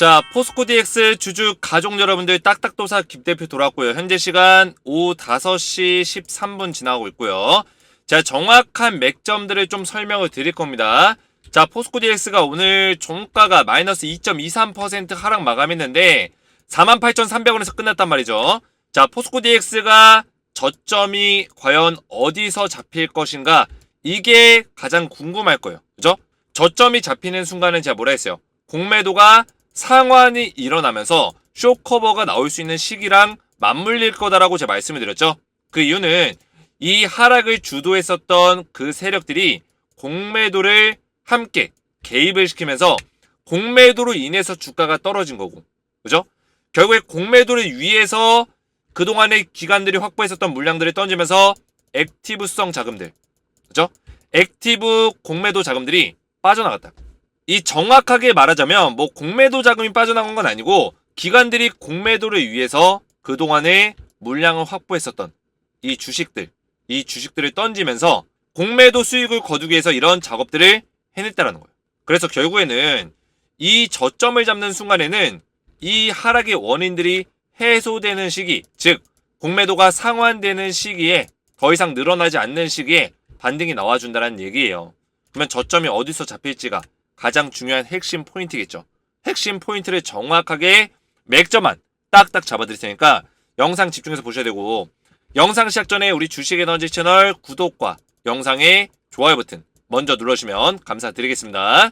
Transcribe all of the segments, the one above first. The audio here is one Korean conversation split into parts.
자, 포스코 DX 주주 가족 여러분들 딱딱도사 김대표 돌아왔고요. 현재 시간 오후 5시 13분 지나고 있고요. 자, 정확한 맥점들을 좀 설명을 드릴 겁니다. 자, 포스코 DX가 오늘 종가가 마이너스 2.23% 하락 마감했는데 48,300원에서 끝났단 말이죠. 자, 포스코 DX가 저점이 과연 어디서 잡힐 것인가, 이게 가장 궁금할 거예요. 그죠? 저점이 잡히는 순간은 제가 뭐라 했어요? 공매도가 상환이 일어나면서 쇼커버가 나올 수 있는 시기랑 맞물릴 거다라고 제가 말씀을 드렸죠. 그 이유는 이 하락을 주도했었던 그 세력들이 공매도를 함께 개입을 시키면서 공매도로 인해서 주가가 떨어진 거고, 그죠? 결국에 공매도를 위해서 그동안의 기관들이 확보했었던 물량들을 던지면서 액티브성 자금들, 그죠? 액티브 공매도 자금들이 빠져나갔다. 이 정확하게 말하자면 뭐 공매도 자금이 빠져나간 건 아니고 기관들이 공매도를 위해서 그동안에 물량을 확보했었던 이 주식들을 던지면서 공매도 수익을 거두기 위해서 이런 작업들을 해냈다라는 거예요. 그래서 결국에는 이 저점을 잡는 순간에는 이 하락의 원인들이 해소되는 시기, 즉 공매도가 상환되는 시기에, 더 이상 늘어나지 않는 시기에 반등이 나와준다는 얘기예요. 그러면 저점이 어디서 잡힐지가 가장 중요한 핵심 포인트겠죠. 핵심 포인트를 정확하게 맥점만 딱딱 잡아드릴 테니까 영상 집중해서 보셔야 되고, 영상 시작 전에 우리 주식의 던지 채널 구독과 영상의 좋아요 버튼 먼저 눌러주시면 감사드리겠습니다.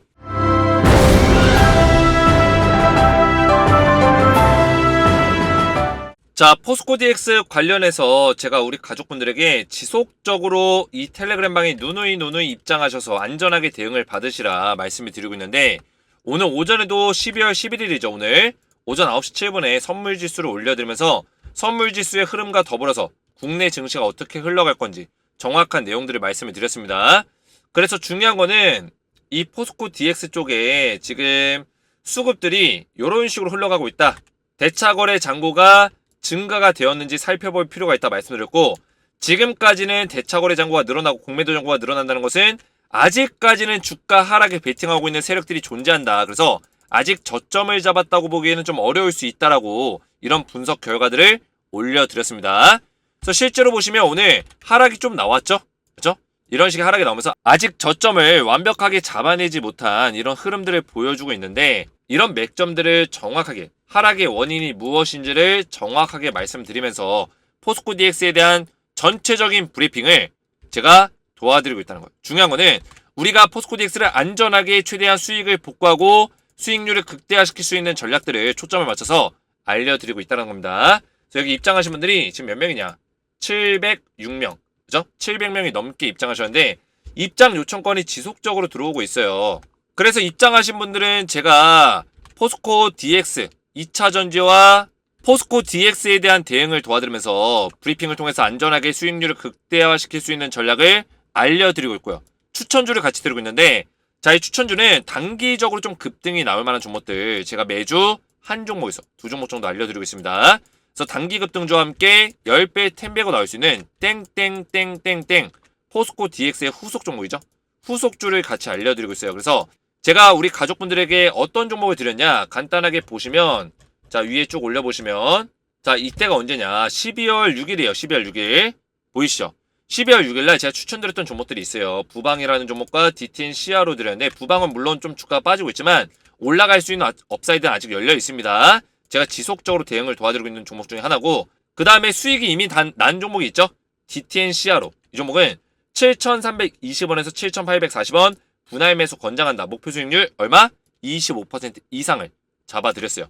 자, 포스코 DX 관련해서 제가 우리 가족분들에게 지속적으로 이 텔레그램 방에 누누이 입장하셔서 안전하게 대응을 받으시라 말씀을 드리고 있는데, 오늘 오전에도 12월 11일이죠. 오늘 오전 9시 7분에 선물 지수를 올려드리면서 선물 지수의 흐름과 더불어서 국내 증시가 어떻게 흘러갈 건지 정확한 내용들을 말씀을 드렸습니다. 그래서 중요한 거는 이 포스코 DX 쪽에 지금 수급들이 이런 식으로 흘러가고 있다. 대차거래 잔고가 증가가 되었는지 살펴볼 필요가 있다 말씀드렸고, 지금까지는 대차거래 잔고가 늘어나고 공매도 잔고가 늘어난다는 것은 아직까지는 주가 하락에 베팅하고 있는 세력들이 존재한다. 그래서 아직 저점을 잡았다고 보기에는 좀 어려울 수 있다라고 이런 분석 결과들을 올려드렸습니다. 그래서 실제로 보시면 오늘 하락이 좀 나왔죠? 그죠? 이런 식의 하락이 나오면서 아직 저점을 완벽하게 잡아내지 못한 이런 흐름들을 보여주고 있는데, 이런 맥점들을 정확하게, 하락의 원인이 무엇인지를 정확하게 말씀드리면서 포스코 DX에 대한 전체적인 브리핑을 제가 도와드리고 있다는 거예요. 중요한 거는 우리가 포스코 DX를 안전하게 최대한 수익을 복구하고 수익률을 극대화시킬 수 있는 전략들을 초점을 맞춰서 알려드리고 있다는 겁니다. 그래서 여기 입장하신 분들이 지금 몇 명이냐? 706명. 그죠? 700명이 넘게 입장하셨는데 입장 요청권이 지속적으로 들어오고 있어요. 그래서 입장하신 분들은 제가 포스코 DX 2차 전지와 포스코 DX에 대한 대응을 도와드리면서 브리핑을 통해서 안전하게 수익률을 극대화시킬 수 있는 전략을 알려드리고 있고요. 추천주를 같이 드리고 있는데, 자, 이 추천주는 단기적으로 좀 급등이 나올 만한 종목들 제가 매주 한 종목에서 두 종목 정도 알려드리고 있습니다. 그래서 단기 급등주와 함께 10배 10배가 나올 수 있는 땡땡땡땡땡 포스코 DX의 후속 종목이죠. 후속주를 같이 알려드리고 있어요. 그래서 제가 우리 가족분들에게 어떤 종목을 드렸냐, 간단하게 보시면, 자, 위에 쭉 올려보시면, 자, 이때가 언제냐, 12월 6일이에요. 12월 6일 보이시죠? 12월 6일날 제가 추천드렸던 종목들이 있어요. 부방이라는 종목과 DTN CR로 드렸는데, 부방은 물론 좀 주가가 빠지고 있지만 올라갈 수 있는 업사이드는 아직 열려 있습니다. 제가 지속적으로 대응을 도와드리고 있는 종목 중에 하나고, 그 다음에 수익이 이미 난 종목이 있죠. DTN CR로. 이 종목은 7,320원에서 7,840원 분할 매수 권장한다. 목표 수익률 얼마? 25% 이상을 잡아드렸어요.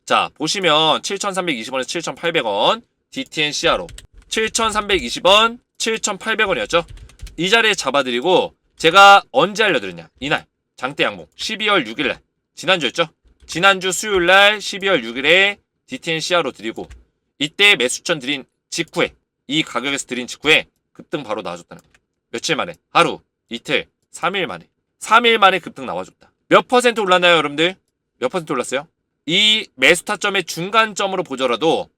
자, 보시면 7,320원에서 7,800원 DTN CR로 7,320원 7,800원이었죠. 이 자리에 잡아드리고, 제가 언제 알려드렸냐, 이날 장대 양봉 12월 6일날 지난주였죠. 지난주 수요일날 12월 6일에 DTN CR로 드리고, 이때 매수천 드린 직후에, 이 가격에서 드린 직후에 급등 바로 나와줬다는 거예요. 며칠 만에, 하루, 이틀, 3일 만에 3일 만에 급등 나와줬다. 몇 퍼센트 올랐나요, 여러분들? 몇 퍼센트 올랐어요? 이 매수 타점의 중간 지점으로 보더라도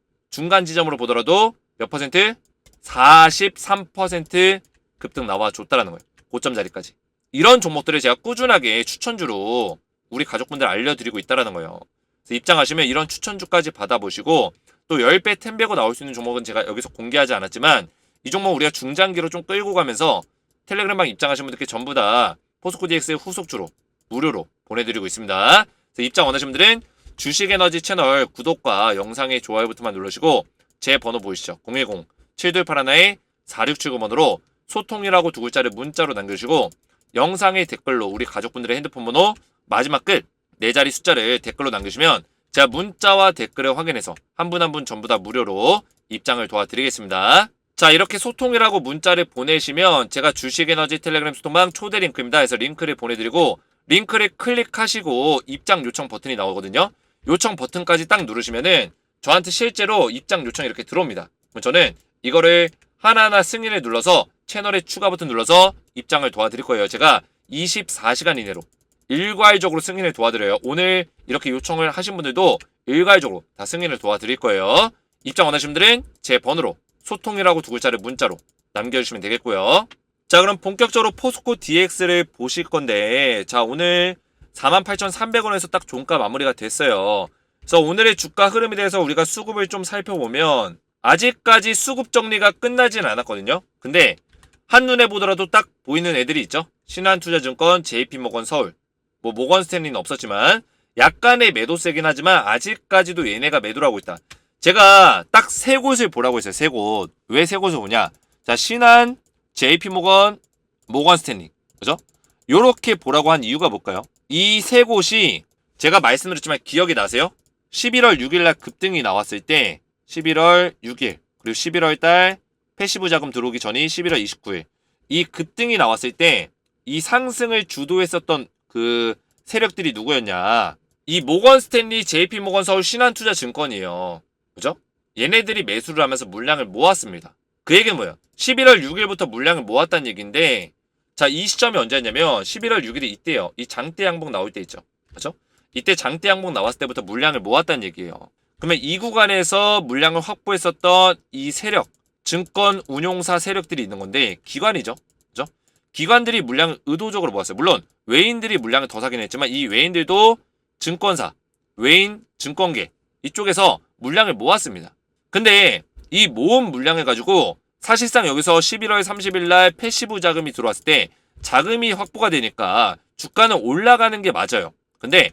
몇 퍼센트? 43% 급등 나와줬다라는 거예요. 고점 자리까지. 이런 종목들을 제가 꾸준하게 추천주로 우리 가족분들 알려드리고 있다라는 거예요. 그래서 입장하시면 이런 추천주까지 받아보시고 또 10배, 10배고 나올 수 있는 종목은 제가 여기서 공개하지 않았지만 이 종목 우리가 중장기로 좀 끌고 가면서 텔레그램방 입장하신 분들께 전부 다 포스코 DX의 후속주로 무료로 보내드리고 있습니다. 그래서 입장 원하시는 분들은 주식에너지 채널 구독과 영상의 좋아요 버튼만 누르시고 제 번호 보이시죠? 010-7281-4679번으로 소통이라고 두 글자를 문자로 남겨주시고 영상의 댓글로 우리 가족분들의 핸드폰 번호 마지막 끝 4자리 숫자를 댓글로 남겨주시면 제가 문자와 댓글을 확인해서 한 분 한 분 전부 다 무료로 입장을 도와드리겠습니다. 자, 이렇게 소통이라고 문자를 보내시면 제가 주식에너지 텔레그램 소통방 초대 링크입니다. 해서 링크를 보내드리고 링크를 클릭하시고 입장 요청 버튼이 나오거든요. 요청 버튼까지 딱 누르시면은 저한테 실제로 입장 요청이 이렇게 들어옵니다. 그럼 저는 이거를 하나하나 승인을 눌러서 채널에 추가 버튼 눌러서 입장을 도와드릴 거예요. 제가 24시간 이내로 일괄적으로 승인을 도와드려요. 오늘 이렇게 요청을 하신 분들도 일괄적으로 다 승인을 도와드릴 거예요. 입장 원하시는 분들은 제 번호로 소통이라고 두 글자를 문자로 남겨주시면 되겠고요. 자, 그럼 본격적으로 포스코 DX를 보실 건데 자, 오늘 48,300원에서 딱 종가 마무리가 됐어요. 그래서 오늘의 주가 흐름에 대해서 우리가 수급을 좀 살펴보면 아직까지 수급 정리가 끝나진 않았거든요. 근데 한눈에 보더라도 딱 보이는 애들이 있죠. 신한투자증권, JP모건 서울, 뭐 모건스탠리는 없었지만 약간의 매도세긴 하지만 아직까지도 얘네가 매도를 하고 있다. 제가 딱 세 곳을 보라고 했어요. 세 곳. 왜 세 곳을 보냐? 자, 신한, JP모건, 모건스탠리. 그죠? 요렇게 보라고 한 이유가 뭘까요? 이 세 곳이 제가 말씀드렸지만 기억이 나세요? 11월 6일날 급등이 나왔을 때 11월 6일 그리고 11월 달 패시브 자금 들어오기 전이 11월 29일 이 급등이 나왔을 때 이 상승을 주도했었던 그 세력들이 누구였냐? 이 모건스탠리, JP모건 서울 신한투자증권이에요. 그죠? 얘네들이 매수를 하면서 물량을 모았습니다. 그 얘기는 뭐예요? 11월 6일부터 물량을 모았다는 얘기인데 자, 이 시점이 언제였냐면 11월 6일이 이때요. 이 장대 양봉 나올 때 있죠. 그죠? 이때 장대 양봉 나왔을 때부터 물량을 모았다는 얘기예요. 그러면 이 구간에서 물량을 확보했었던 이 세력, 증권 운용사 세력들이 있는 건데 기관이죠. 그죠? 기관들이 물량을 의도적으로 모았어요. 물론 외인들이 물량을 더 사긴 했지만 이 외인들도 증권사, 외인, 증권계 이쪽에서 물량을 모았습니다. 근데 이 모은 물량을 가지고 사실상 여기서 11월 30일 날 패시브 자금이 들어왔을 때 자금이 확보가 되니까 주가는 올라가는 게 맞아요. 근데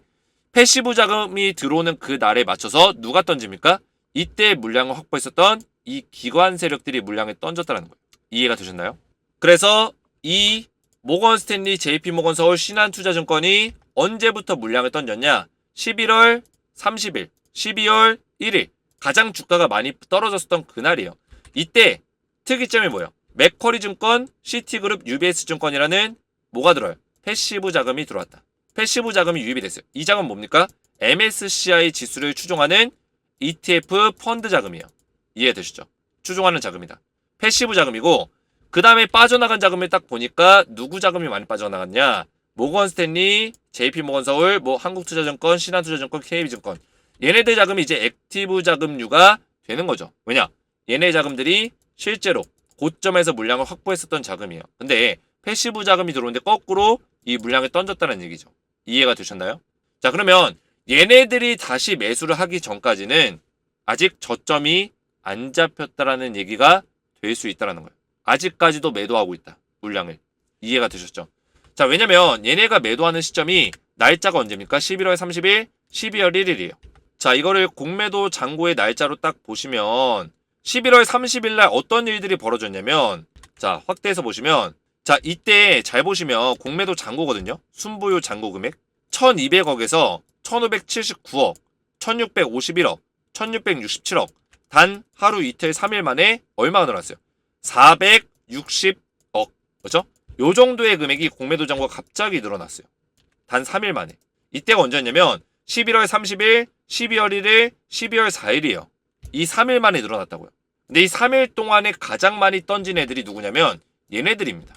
패시브 자금이 들어오는 그 날에 맞춰서 누가 던집니까? 이때 물량을 확보했었던 이 기관 세력들이 물량을 던졌다는 거예요. 이해가 되셨나요? 그래서 이 모건스탠리, JP모건 서울 신한투자증권이 언제부터 물량을 던졌냐? 11월 30일, 12월 1일 가장 주가가 많이 떨어졌었던 그날이에요. 이때 특이점이 뭐예요? 맥쿼리증권, 시티그룹, UBS증권이라는 뭐가 들어요? 패시브 자금이 들어왔다. 패시브 자금이 유입이 됐어요. 이 자금은 뭡니까? MSCI 지수를 추종하는 ETF 펀드 자금이에요. 이해되시죠? 추종하는 자금이다. 패시브 자금이고 그 다음에 빠져나간 자금을 딱 보니까 누구 자금이 많이 빠져나갔냐? 모건스탠리, JP모건 서울, 뭐 한국투자증권, 신한투자증권, KB증권 얘네들 자금이 이제 액티브 자금류가 되는 거죠. 왜냐? 얘네 자금들이 실제로 고점에서 물량을 확보했었던 자금이에요. 근데 패시브 자금이 들어오는데 거꾸로 이 물량을 던졌다는 얘기죠. 이해가 되셨나요? 자, 그러면 얘네들이 다시 매수를 하기 전까지는 아직 저점이 안 잡혔다라는 얘기가 될 수 있다는 거예요. 아직까지도 매도하고 있다. 물량을. 이해가 되셨죠? 자, 왜냐면 얘네가 매도하는 시점이 날짜가 언제입니까? 11월 30일, 12월 1일이에요. 자, 이거를 공매도 잔고의 날짜로 딱 보시면 11월 30일 날 어떤 일들이 벌어졌냐면 자, 확대해서 보시면 자, 이때 잘 보시면 공매도 잔고거든요. 순보유 잔고 금액 1200억에서 1579억, 1651억, 1667억 단 하루 이틀 3일 만에 얼마가 늘어났어요? 460억. 그렇죠? 요 정도의 금액이 공매도 잔고가 갑자기 늘어났어요. 단 3일 만에. 이때가 언제였냐면 11월 30일, 12월 1일, 12월 4일이에요. 이 3일 만에 늘어났다고요. 근데 이 3일 동안에 가장 많이 던진 애들이 누구냐면 얘네들입니다.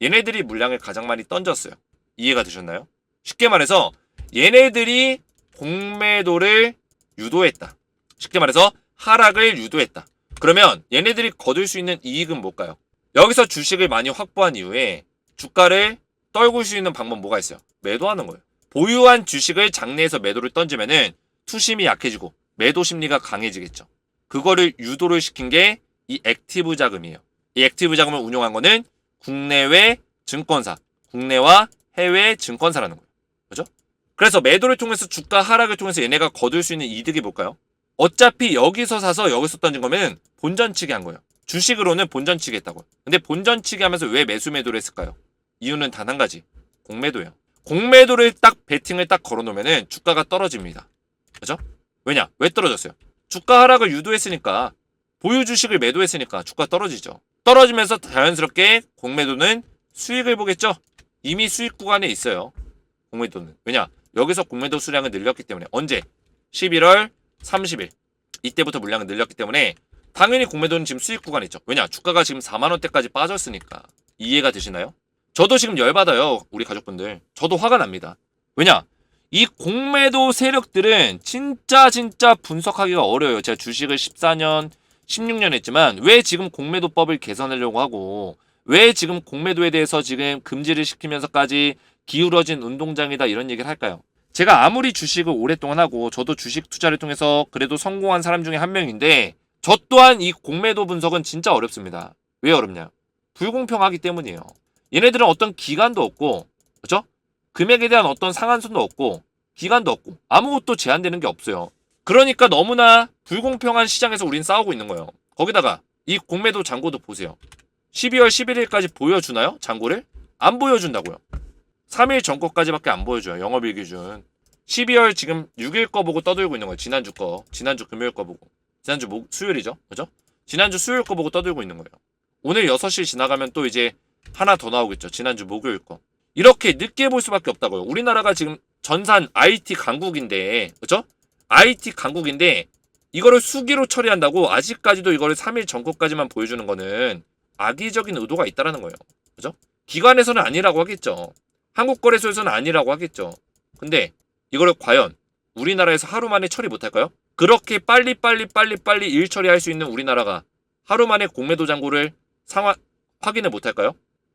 얘네들이 물량을 가장 많이 던졌어요. 이해가 되셨나요? 쉽게 말해서 얘네들이 공매도를 유도했다. 쉽게 말해서 하락을 유도했다. 그러면 얘네들이 거둘 수 있는 이익은 뭘까요? 여기서 주식을 많이 확보한 이후에 주가를 떨굴 수 있는 방법 뭐가 있어요? 매도하는 거예요. 보유한 주식을 장내에서 매도를 던지면은 투심이 약해지고 매도 심리가 강해지겠죠. 그거를 유도를 시킨 게 이 액티브 자금이에요. 이 액티브 자금을 운용한 거는 국내외 증권사, 국내와 해외 증권사라는 거예요. 그죠? 그래서 매도를 통해서 주가 하락을 통해서 얘네가 거둘 수 있는 이득이 뭘까요? 어차피 여기서 사서 여기서 던진 거면 본전치기 한 거예요. 주식으로는 본전치기 했다고요. 근데 본전치기 하면서 왜 매수 매도를 했을까요? 이유는 단 한 가지. 공매도예요. 공매도를 딱 베팅을 딱 걸어놓으면은 주가가 떨어집니다. 그죠? 왜냐? 왜 떨어졌어요? 주가 하락을 유도했으니까, 보유 주식을 매도했으니까 주가 떨어지죠. 떨어지면서 자연스럽게 공매도는 수익을 보겠죠? 이미 수익 구간에 있어요. 공매도는. 왜냐? 여기서 공매도 수량을 늘렸기 때문에. 언제? 11월 30일. 이때부터 물량을 늘렸기 때문에 당연히 공매도는 지금 수익 구간에 있죠. 왜냐? 주가가 지금 4만원대까지 빠졌으니까. 이해가 되시나요? 저도 지금 열받아요. 우리 가족분들. 저도 화가 납니다. 왜냐? 이 공매도 세력들은 진짜 분석하기가 어려워요. 제가 주식을 14년, 16년 했지만 왜 지금 공매도법을 개선하려고 하고 왜 지금 공매도에 대해서 지금 금지를 시키면서까지 기울어진 운동장이다 이런 얘기를 할까요? 제가 아무리 주식을 오랫동안 하고 저도 주식 투자를 통해서 그래도 성공한 사람 중에 한 명인데 저 또한 이 공매도 분석은 진짜 어렵습니다. 왜 어렵냐? 불공평하기 때문이에요. 얘네들은 어떤 기간도 없고, 그죠? 금액에 대한 어떤 상한선도 없고, 기간도 없고, 아무것도 제한되는 게 없어요. 그러니까 너무나 불공평한 시장에서 우린 싸우고 있는 거예요. 거기다가 이 공매도 잔고도 보세요. 12월 11일까지 보여주나요? 잔고를? 안 보여준다고요. 3일 전 거까지밖에 안 보여줘요. 영업일 기준. 12월 지금 6일 거 보고 떠들고 있는 거예요. 지난주 거. 지난주 금요일 거 보고. 지난주 수요일이죠. 그죠? 지난주 수요일 거 보고 떠들고 있는 거예요. 오늘 6시 지나가면 또 이제 하나 더 나오겠죠. 지난주 목요일 거. 이렇게 늦게 볼 수밖에 없다고요. 우리나라가 지금 전산 IT 강국인데, 그죠? IT 강국인데 이거를 수기로 처리한다고 아직까지도 이거를 3일 전거까지만 보여주는 거는 악의적인 의도가 있다라는 거예요. 그죠? 기관에서는 아니라고 하겠죠. 한국거래소에서는 아니라고 하겠죠. 근데 이거를 과연 우리나라에서 하루 만에 처리 못할까요? 그렇게 빨리 일 처리할 수 있는 우리나라가 하루 만에 공매도 잔고를 확인을 못할까요?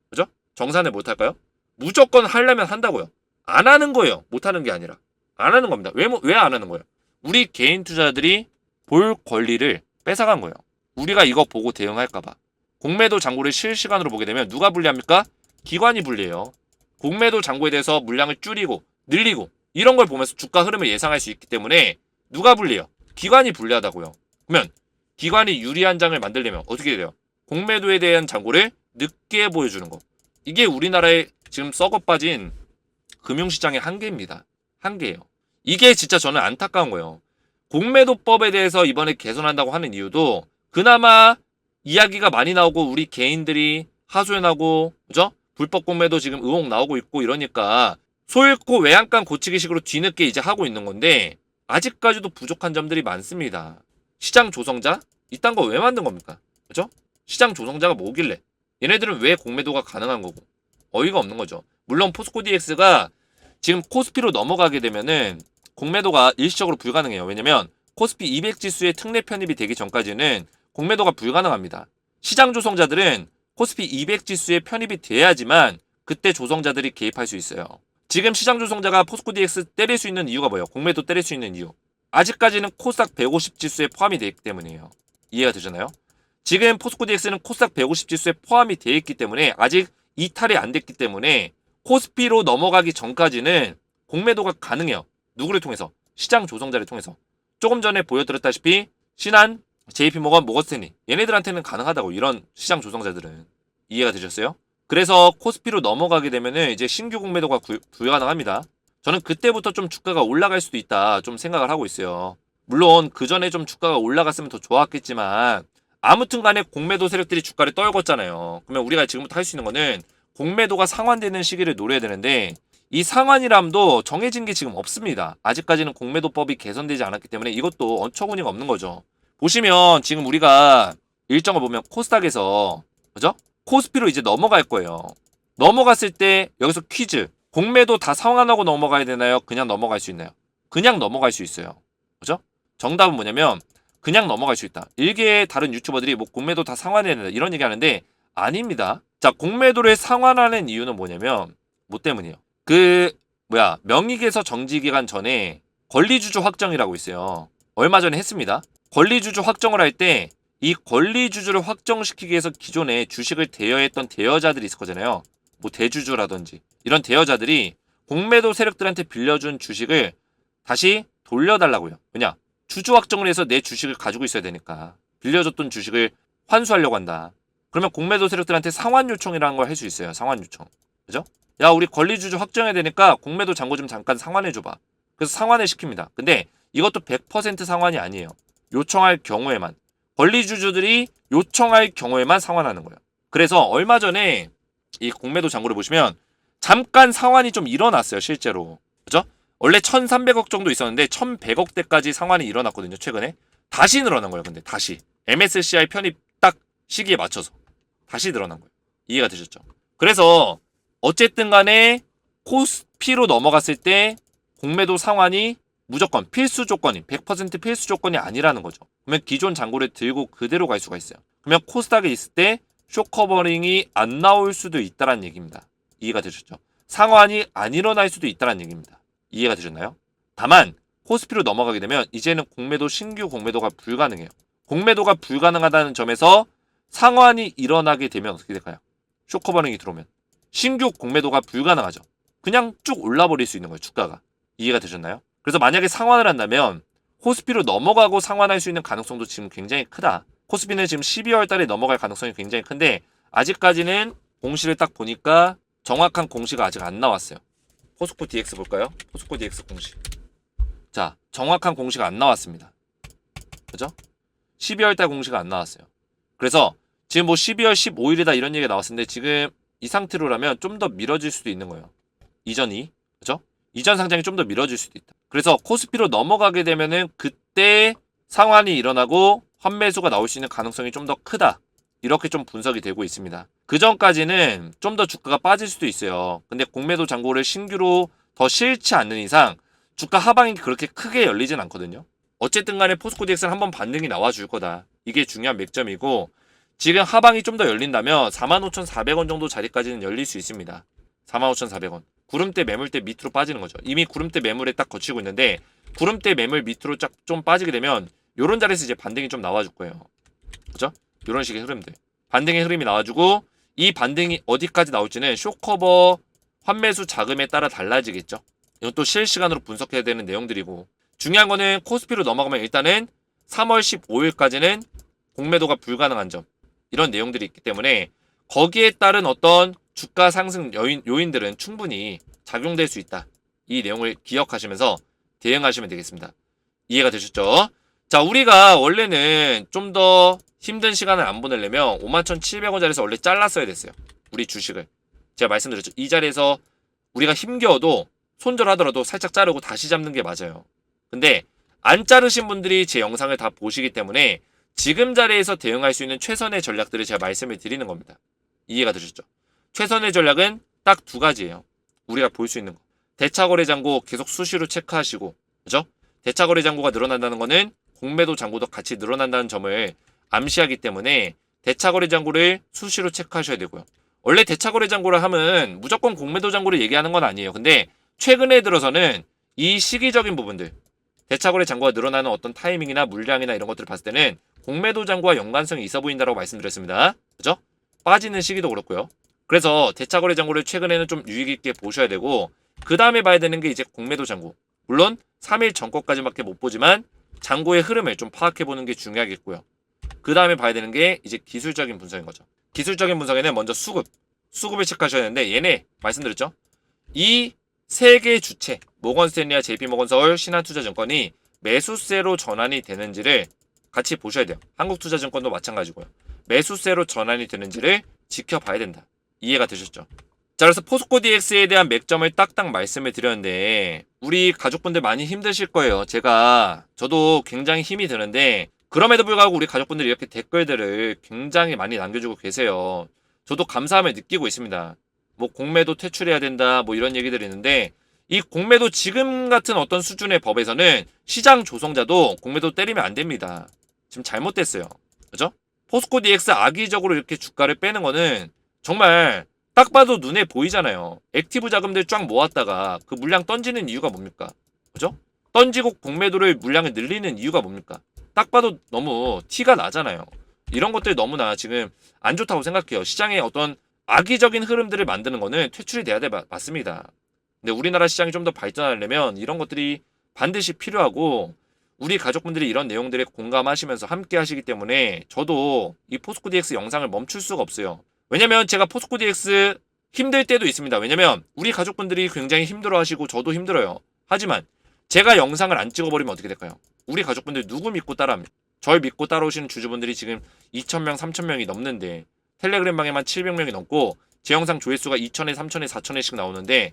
그죠? 정산을 못할까요? 무조건 하려면 한다고요. 안 하는 거예요. 못하는 게 아니라. 안 하는 겁니다. 왜 안 하는 거예요? 우리 개인 투자자들이 볼 권리를 뺏어간 거예요. 우리가 이거 보고 대응할까봐. 공매도 잔고를 실시간으로 보게 되면 누가 불리합니까? 기관이 불리해요. 공매도 잔고에 대해서 물량을 줄이고 늘리고 이런 걸 보면서 주가 흐름을 예상할 수 있기 때문에 누가 불리해요? 기관이 불리하다고요. 그러면 기관이 유리한 장을 만들려면 어떻게 돼요? 공매도에 대한 잔고를 늦게 보여주는 거. 이게 우리나라의 지금 썩어 빠진 금융시장의 한계입니다. 한계예요. 이게 진짜 저는 안타까운 거예요. 공매도법에 대해서 이번에 개선한다고 하는 이유도 그나마 이야기가 많이 나오고 우리 개인들이 하소연하고, 그죠? 불법 공매도 지금 의혹 나오고 있고 이러니까 소잃고 외양간 고치기식으로 뒤늦게 이제 하고 있는 건데 아직까지도 부족한 점들이 많습니다. 시장 조성자? 이딴 거 왜 만든 겁니까? 그죠? 시장 조성자가 뭐길래? 얘네들은 왜 공매도가 가능한 거고? 어이가 없는 거죠. 물론 포스코 DX가 지금 코스피로 넘어가게 되면은 공매도가 일시적으로 불가능해요. 왜냐면 코스피 200 지수의 특례 편입이 되기 전까지는 공매도가 불가능합니다. 시장 조성자들은 코스피 200 지수에 편입이 돼야지만 그때 조성자들이 개입할 수 있어요. 지금 시장 조성자가 포스코 DX 때릴 수 있는 이유가 뭐예요? 공매도 때릴 수 있는 이유. 아직까지는 코스닥 150 지수에 포함이 되어 있기 때문이에요. 이해가 되잖아요? 지금 포스코 DX는 코스닥 150 지수에 포함이 되어 있기 때문에 아직 이탈이 안 됐기 때문에 코스피로 넘어가기 전까지는 공매도가 가능해요. 누구를 통해서? 시장 조성자를 통해서. 조금 전에 보여드렸다시피 신한, JP모건, 모건스탠리 얘네들한테는 가능하다고. 이런 시장 조성자들은. 이해가 되셨어요? 그래서 코스피로 넘어가게 되면은 이제 신규 공매도가 불가능합니다. 저는 그때부터 좀 주가가 올라갈 수도 있다 좀 생각을 하고 있어요. 물론 그 전에 좀 주가가 올라갔으면 더 좋았겠지만 아무튼 간에 공매도 세력들이 주가를 떨궜잖아요. 그러면 우리가 지금부터 할 수 있는 거는 공매도가 상환되는 시기를 노려야 되는데 이 상환이람도 정해진 게 지금 없습니다. 아직까지는 공매도법이 개선되지 않았기 때문에 이것도 어처구니가 없는 거죠. 보시면 지금 우리가 일정을 보면 코스닥에서, 그죠? 코스피로 이제 넘어갈 거예요. 넘어갔을 때 여기서 퀴즈. 공매도 다 상환하고 넘어가야 되나요? 그냥 넘어갈 수 있나요? 그냥 넘어갈 수 있어요. 그죠? 정답은 뭐냐면 그냥 넘어갈 수 있다. 일개의 다른 유튜버들이 뭐 공매도 다 상환해야 된다 이런 얘기 하는데 아닙니다. 자, 공매도를 상환하는 이유는 뭐냐면 뭐 때문이에요? 명의개서 정지기간 전에 권리주주 확정이라고 있어요. 얼마 전에 했습니다. 권리주주 확정을 할 때 이 권리주주를 확정시키기 위해서 기존에 주식을 대여했던 대여자들이 있을 거잖아요. 뭐 대주주라든지 이런 대여자들이 공매도 세력들한테 빌려준 주식을 다시 돌려달라고요. 왜냐? 주주 확정을 해서 내 주식을 가지고 있어야 되니까 빌려줬던 주식을 환수하려고 한다. 그러면 공매도 세력들한테 상환 요청이라는 걸 할 수 있어요. 상환 요청. 그죠? 야, 우리 권리주주 확정해야 되니까 공매도 잔고 좀 잠깐 상환해줘봐. 그래서 상환을 시킵니다. 근데 이것도 100% 상환이 아니에요. 요청할 경우에만. 권리주주들이 요청할 경우에만 상환하는 거예요. 그래서 얼마 전에 이 공매도 잔고를 보시면 잠깐 상환이 좀 일어났어요. 실제로. 그죠? 원래 1,300억 정도 있었는데 1,100억대까지 상환이 일어났거든요. 최근에. 다시 늘어난 거예요. 근데 다시. MSCI 편입 딱 시기에 맞춰서. 다시 늘어난 거예요. 이해가 되셨죠? 그래서 어쨌든 간에 코스피로 넘어갔을 때 공매도 상환이 무조건 필수 조건이 100% 필수 조건이 아니라는 거죠. 그러면 기존 잔고를 들고 그대로 갈 수가 있어요. 그러면 코스닥에 있을 때 쇼커버링이 안 나올 수도 있다는 얘기입니다. 이해가 되셨죠? 상환이 안 일어날 수도 있다는 얘기입니다. 이해가 되셨나요? 다만 코스피로 넘어가게 되면 이제는 공매도 신규 공매도가 불가능해요. 공매도가 불가능하다는 점에서 상환이 일어나게 되면 어떻게 될까요? 쇼커버링이 들어오면 신규 공매도가 불가능하죠. 그냥 쭉 올라버릴 수 있는 거예요. 주가가. 이해가 되셨나요? 그래서 만약에 상환을 한다면 코스피로 넘어가고 상환할 수 있는 가능성도 지금 굉장히 크다. 코스피는 지금 12월 달에 넘어갈 가능성이 굉장히 큰데 아직까지는 공시를 딱 보니까 정확한 공시가 아직 안 나왔어요. 포스코 DX 볼까요? 포스코 DX 공시. 자, 정확한 공시가 안 나왔습니다. 그죠? 12월 달 공시가 안 나왔어요. 그래서 지금 뭐 12월 15일이다 이런 얘기가 나왔었는데 지금 이 상태로라면 좀 더 미뤄질 수도 있는 거예요. 이전이. 그죠? 이전 상장이 좀 더 미뤄질 수도 있다. 그래서 코스피로 넘어가게 되면은 그때 상환이 일어나고 환매수가 나올 수 있는 가능성이 좀 더 크다. 이렇게 좀 분석이 되고 있습니다. 그 전까지는 좀 더 주가가 빠질 수도 있어요. 근데 공매도 잔고를 신규로 더 실지 않는 이상 주가 하방이 그렇게 크게 열리진 않거든요. 어쨌든 간에 포스코 DX는 한번 반등이 나와줄 거다. 이게 중요한 맥점이고 지금 하방이 좀 더 열린다면 45,400원 정도 자리까지는 열릴 수 있습니다. 45,400원. 구름대 매물대 밑으로 빠지는 거죠. 이미 구름대 매물에 딱 거치고 있는데 구름대 매물 밑으로 쫙 좀 빠지게 되면 요런 자리에서 이제 반등이 좀 나와줄 거예요. 그죠? 요런 식의 흐름들. 반등의 흐름이 나와주고 이 반등이 어디까지 나올지는 쇼커버 환매수 자금에 따라 달라지겠죠. 이건 또 실시간으로 분석해야 되는 내용들이고 중요한 거는 코스피로 넘어가면 일단은 3월 15일까지는 공매도가 불가능한 점 이런 내용들이 있기 때문에 거기에 따른 어떤 주가 상승 요인들은 충분히 작용될 수 있다. 이 내용을 기억하시면서 대응하시면 되겠습니다. 이해가 되셨죠? 자, 우리가 원래는 좀 더 힘든 시간을 안 보내려면 51,700원짜리에서 원래 잘랐어야 됐어요. 우리 주식을. 제가 말씀드렸죠. 이 자리에서 우리가 힘겨워도 손절하더라도 살짝 자르고 다시 잡는 게 맞아요. 근데 안 자르신 분들이 제 영상을 다 보시기 때문에 지금 자리에서 대응할 수 있는 최선의 전략들을 제가 말씀을 드리는 겁니다. 이해가 되셨죠? 최선의 전략은 딱 두 가지예요. 우리가 볼 수 있는 거. 대차거래 잔고 계속 수시로 체크하시고, 그죠? 대차거래 잔고가 늘어난다는 거는 공매도 잔고도 같이 늘어난다는 점을 암시하기 때문에 대차거래 잔고를 수시로 체크하셔야 되고요. 원래 대차거래 잔고를 하면 무조건 공매도 잔고를 얘기하는 건 아니에요. 근데 최근에 들어서는 이 시기적인 부분들, 대차거래 잔고가 늘어나는 어떤 타이밍이나 물량이나 이런 것들을 봤을 때는 공매도 잔고와 연관성이 있어 보인다고 말씀드렸습니다. 그죠? 빠지는 시기도 그렇고요. 그래서 대차거래 잔고를 최근에는 좀 유익 있게 보셔야 되고 그 다음에 봐야 되는 게 이제 공매도 잔고. 물론 3일 전거까지밖에 못 보지만 잔고의 흐름을 좀 파악해 보는 게 중요하겠고요. 그 다음에 봐야 되는 게 이제 기술적인 분석인 거죠. 기술적인 분석에는 먼저 수급을 체크하셔야 되는데 얘네 말씀드렸죠. 이 세 개 주체 모건스탠리와 JP모건서울, 신한투자증권이 매수세로 전환이 되는지를 같이 보셔야 돼요. 한국투자증권도 마찬가지고요. 매수세로 전환이 되는지를 지켜봐야 된다. 이해가 되셨죠? 자, 그래서 포스코 DX에 대한 맥점을 딱딱 말씀을 드렸는데 우리 가족분들 많이 힘드실 거예요. 저도 굉장히 힘이 드는데 그럼에도 불구하고 우리 가족분들이 이렇게 댓글들을 굉장히 많이 남겨주고 계세요. 저도 감사함을 느끼고 있습니다. 뭐 공매도 퇴출해야 된다 뭐 이런 얘기들이 있는데 이 공매도 지금 같은 어떤 수준의 법에서는 시장 조성자도 공매도 때리면 안 됩니다. 지금 잘못됐어요. 그죠? 포스코 DX 악의적으로 이렇게 주가를 빼는 거는 정말 딱 봐도 눈에 보이잖아요. 액티브 자금들 쫙 모았다가 그 물량 던지는 이유가 뭡니까? 그죠? 던지고 공매도를 물량을 늘리는 이유가 뭡니까? 딱 봐도 너무 티가 나잖아요. 이런 것들이 너무나 지금 안 좋다고 생각해요. 시장에 어떤 악의적인 흐름들을 만드는 거는 퇴출이 돼야 맞습니다. 근데 우리나라 시장이 좀 더 발전하려면 이런 것들이 반드시 필요하고 우리 가족분들이 이런 내용들에 공감하시면서 함께 하시기 때문에 저도 이 포스코 DX 영상을 멈출 수가 없어요. 왜냐면 제가 포스코 DX 힘들 때도 있습니다. 왜냐면 우리 가족분들이 굉장히 힘들어 하시고 저도 힘들어요. 하지만 제가 영상을 안 찍어버리면 어떻게 될까요? 우리 가족분들 누구 믿고 따라합니까? 절 믿고 따라오시는 주주분들이 지금 2,000명, 3,000명이 넘는데 텔레그램 방에만 700명이 넘고 제 영상 조회수가 2,000회, 3,000회, 4,000회씩 나오는데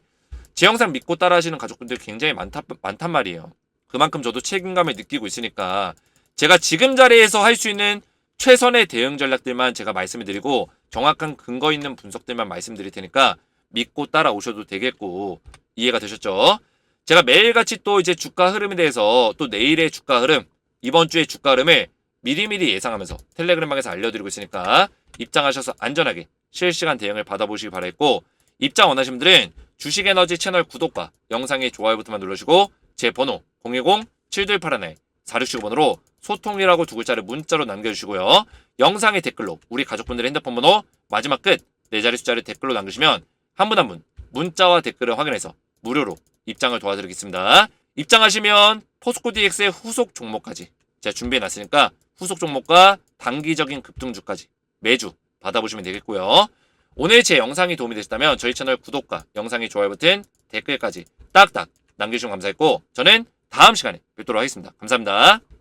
제 영상 믿고 따라하시는 가족분들이 굉장히 많단 말이에요. 그만큼 저도 책임감을 느끼고 있으니까 제가 지금 자리에서 할 수 있는 최선의 대응 전략들만 제가 말씀을 드리고 정확한 근거 있는 분석들만 말씀드릴 테니까 믿고 따라오셔도 되겠고 이해가 되셨죠? 제가 매일같이 또 이제 주가 흐름에 대해서 또 내일의 주가 흐름, 이번 주의 주가 흐름을 미리미리 예상하면서 텔레그램방에서 알려드리고 있으니까 입장하셔서 안전하게 실시간 대응을 받아보시기 바라겠고 입장 원하시는 분들은 주식에너지 채널 구독과 영상의 좋아요 버튼만 누르시고 제 번호 010-7281-4615번으로 소통이라고 두 글자를 문자로 남겨주시고요. 영상의 댓글로 우리 가족분들의 핸드폰 번호 마지막 끝 4자리 숫자를 댓글로 남기시면 한 분 한 분 문자와 댓글을 확인해서 무료로 입장을 도와드리겠습니다. 입장하시면 포스코 DX의 후속 종목까지 제가 준비해놨으니까 후속 종목과 단기적인 급등주까지 매주 받아보시면 되겠고요. 오늘 제 영상이 도움이 되셨다면 저희 채널 구독과 영상의 좋아요 버튼, 댓글까지 딱딱 남겨주시면 감사했고 저는 다음 시간에 뵙도록 하겠습니다. 감사합니다.